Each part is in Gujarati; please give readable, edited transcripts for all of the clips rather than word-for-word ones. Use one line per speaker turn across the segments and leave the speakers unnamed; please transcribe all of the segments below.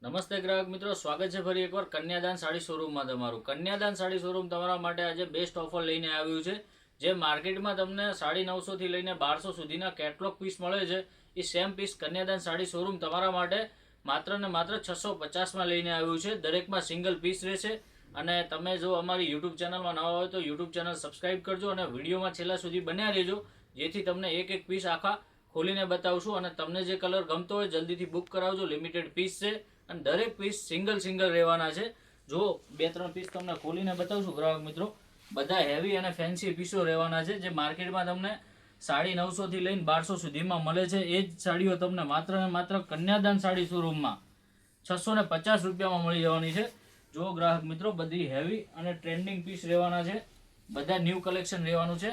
નમસ્તે ગ્રાહક મિત્રો, સ્વાગત છે ફરી એકવાર કન્યાદાન સાડી શોરૂમમાં તમારું. કન્યાદાન સાડી શોરૂમ તમારા માટે આજે બેસ્ટ ઓફર લઈને આવ્યું છે. જે માર્કેટમાં તમને 950 થી લઈને 1200 સુધીના કેટલોગ પીસ મળે છે, એ સેમ પીસ કન્યાદાન સાડી શોરૂમ તમારા માટે માત્ર ને માત્ર 650માં લઈને આવ્યું છે. દરેકમાં સિંગલ પીસ રહેશે. અને તમે જો અમારી યુટ્યુબ ચેનલમાં નવા હોય તો યુટ્યુબ ચેનલ સબસ્ક્રાઈબ કરજો અને વિડીયોમાં છેલ્લા સુધી બન્યા રહેજો, જેથી તમને એક એક પીસ આખા ખોલીને બતાવશું. અને તમને જે કલર ગમતો હોય જલ્દીથી બુક કરાવજો. લિમિટેડ પીસ છે અને દરેક પીસ સિંગલ રહેવાના છે. જો 2-3 પીસ તમને ખોલીને બતાવશું ગ્રાહક મિત્રો, બધા હેવી અને ફેન્સી પીસો રહેવાના છે. જે માર્કેટમાં તમને 950 થી લઈને 1200 સુધીમાં મળે છે, એ જ સાડીઓ તમને માત્ર ને માત્ર કન્યાદાન સાડી શોરૂમમાં 650 રૂપિયામાં મળી જવાની છે. જો ગ્રાહક મિત્રો, બધી હેવી અને ટ્રેન્ડિંગ પીસ રહેવાના છે, બધા ન્યૂ કલેક્શન રહેવાનું છે,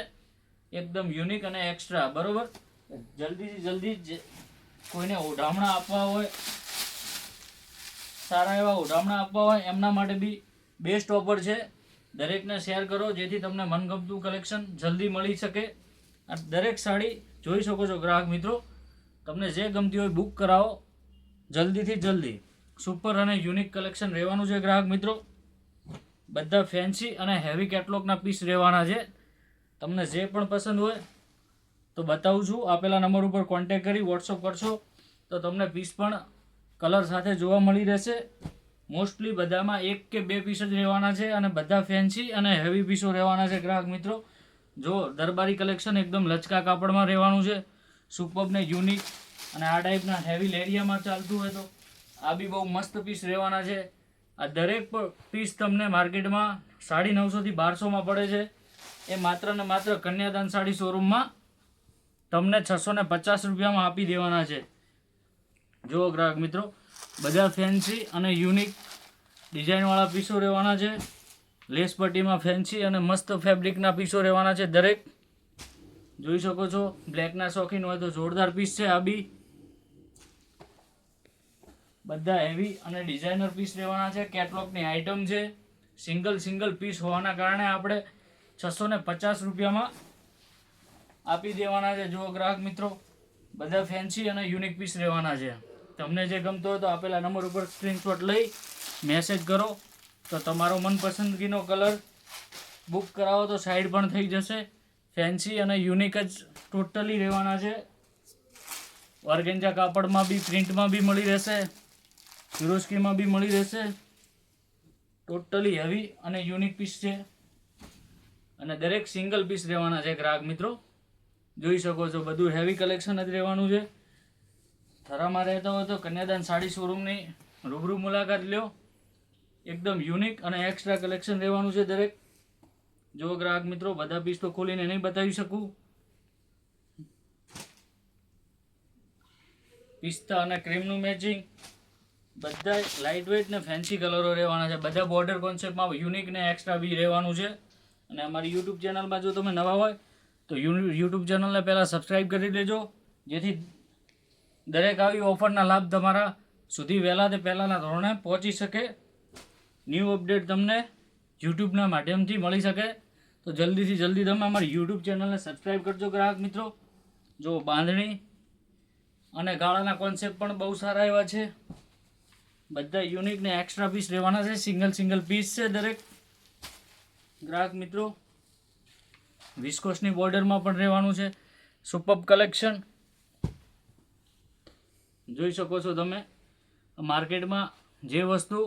એકદમ યુનિક અને એક્સ્ટ્રા. બરોબર, જલ્દીથી જલ્દી કોઈને ઓઢામણા આપવા હોય, સારા એવા ઓઢામણા આપવા હોય, એમના માટે બી બેસ્ટ ઓફર છે. દરેકને શેર કરો જેથી તમને મનગમતું કલેક્શન જલ્દી મળી શકે. આ દરેક સાડી જોઈ શકો છો ગ્રાહક મિત્રો, તમને જે ગમતી હોય બુક કરાવો જલ્દીથી જલ્દી. સુપર અને યુનિક કલેક્શન રહેવાનું છે ગ્રાહક મિત્રો. બધા ફેન્સી અને હેવી કેટલોગના પીસ રહેવાના છે. તમને જે પણ પસંદ હોય તો બતાવું છું, આપેલા નંબર ઉપર કોન્ટેક કરી વોટ્સઅપ કરશો તો તમને પીસ પણ કલર સાથે જોવા મળી રહેશે. મોસ્ટલી બધામાં 1 કે 2 પીસ જ રહેવાના છે અને બધા ફેન્સી અને હેવી પીસો રહેવાના છે ગ્રાહક મિત્રો. જો દરબારી કલેક્શન એકદમ લચકા કાપડમાં રહેવાનું છે, સુપર ને યુનિક. અને આ ટાઈપના હેવી લેરિયામાં ચાલતું હોય તો આ બી બહુ મસ્ત પીસ રહેવાના છે. આ દરેક પીસ તમને માર્કેટમાં 950 થી 1200માં પડે છે, એ માત્ર ને માત્ર કન્યાદાન સાડી શોરૂમમાં તમને 650 રૂપિયામાં આપી દેવાના છે. જુઓ ગ્રાહક મિત્રો, બધા ફેન્સી અને યુનિક ડિઝાઇનવાળા પીસો રહેવાના છે. લેસ પટ્ટીમાં ફેન્સી અને મસ્ત ફેબ્રિકના પીસો રહેવાના છે. દરેક જોઈ શકો છો. બ્લેકના શોખીન હોય તો જોરદાર પીસ છે. આ બી બધા હેવી અને ડિઝાઇનર પીસ રહેવાના છે. કેટલોગની આઇટમ છે. સિંગલ પીસ હોવાના કારણે આપણે 650 રૂપિયામાં આપી દેવાના છે. જુઓ ગ્રાહક મિત્રો, બધા ફેન્સી અને યુનિક પીસ રહેવાના છે. તમને જે ગમતો હોય તો આપેલા નંબર ઉપર સ્ક્રીનશોટ લઈ મેસેજ કરો તો તમારો મનપસંદગીનો કલર બુક કરાવો તો સાઈડ પણ થઈ જશે. ફેન્સી અને યુનિક જ ટોટલી રહેવાના છે. ઓર્ગેન્જા કાપડમાં બી, પ્રિન્ટમાં બી મળી રહેશે, ફિરોસ્કીમાં બી મળી રહેશે. ટોટલી હેવી અને યુનિક પીસ છે અને દરેક સિંગલ પીસ રહેવાના છે ગ્રાહક મિત્રો. જોઈ શકો છો, બધું હેવી કલેક્શન જ રહેવાનું છે. થરામાં રહેતા હોય તો કન્યાદાન સાડી શોરૂમની રૂબરૂ મુલાકાત લ્યો. એકદમ યુનિક અને એક્સ્ટ્રા કલેક્શન રહેવાનું છે દરેક. જો ગ્રાહક મિત્રો, બધા પીસ તો ખોલીને નહીં બતાવી શકું. પિસ્તા અને ક્રીમનું મેચિંગ, બધા લાઇટ વેઇટ ને ફેન્સી કલરો રહેવાના છે. બધા બોર્ડર કોન્સેપ્ટમાં યુનિક ને એક્સ્ટ્રા બી રહેવાનું છે. અને અમારી યુટ્યુબ ચેનલમાં જો તમે નવા હોય તો યુટ્યુબ ચેનલને પહેલાં સબસ્ક્રાઈબ કરી દેજો, જેથી દરેક આવી ઓફરના લાભ તમારા સુધી વહેલા તે પહેલાંના ધોરણે પહોંચી શકે. ન્યૂ અપડેટ તમને યુટ્યુબના માધ્યમથી મળી શકે. તો જલ્દીથી જલ્દી તમે અમારી યુટ્યુબ ચેનલને સબસ્ક્રાઈબ કરજો ગ્રાહક મિત્રો. જો બાંધણી અને ગાળાના કોન્સેપ્ટ પણ બહુ સારા એવા છે. બધા યુનિક ને એક્સ્ટ્રા પીસ રહેવાના છે. સિંગલ પીસ છે દરેક ગ્રાહક મિત્રો. વિસ્કોસની બોર્ડરમાં પણ રહેવાનું છે. સુપર કલેક્શન જોઈ શકો છો તમે. માર્કેટમાં જે વસ્તુ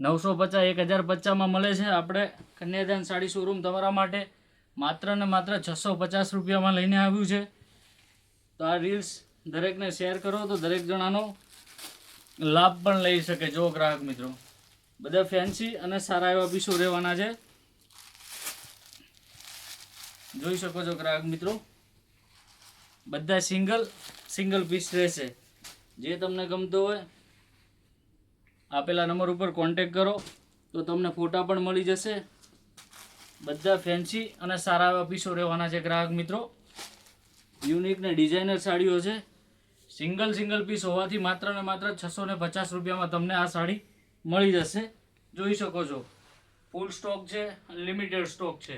950-1050માં મળે છે, આપણે કન્યાદાન સાડી શોરૂમ તમારા માટે માત્ર ને માત્ર 650 રૂપિયામાં લઈને આવ્યું છે. તો આ રીલ્સ દરેકને શેર કરો તો દરેક જણાનો લાભ પણ લઈ શકે. જો ગ્રાહક મિત્રો, બધા ફેન્સી અને સારા એવા પીસો રહેવાના છે. જોઈ શકો છો ગ્રાહક મિત્રો, બધા સિંગલ પીસ રહેશે. જે તમને ગમતો હોય આપેલા નંબર ઉપર કોન્ટેક કરો તો તમને ફોટા પણ મળી જશે. બધા ફેન્સી અને સારા એવા પીસો રહેવાના છે ગ્રાહક મિત્રો. યુનિક ને ડિઝાઇનર સાડીઓ છે. સિંગલ પીસ હોવાથી માત્ર ને માત્ર 650 રૂપિયામાં તમને આ સાડી મળી જશે. જોઈ શકો છો, ફૂલ સ્ટોક છે, લિમિટેડ સ્ટોક છે.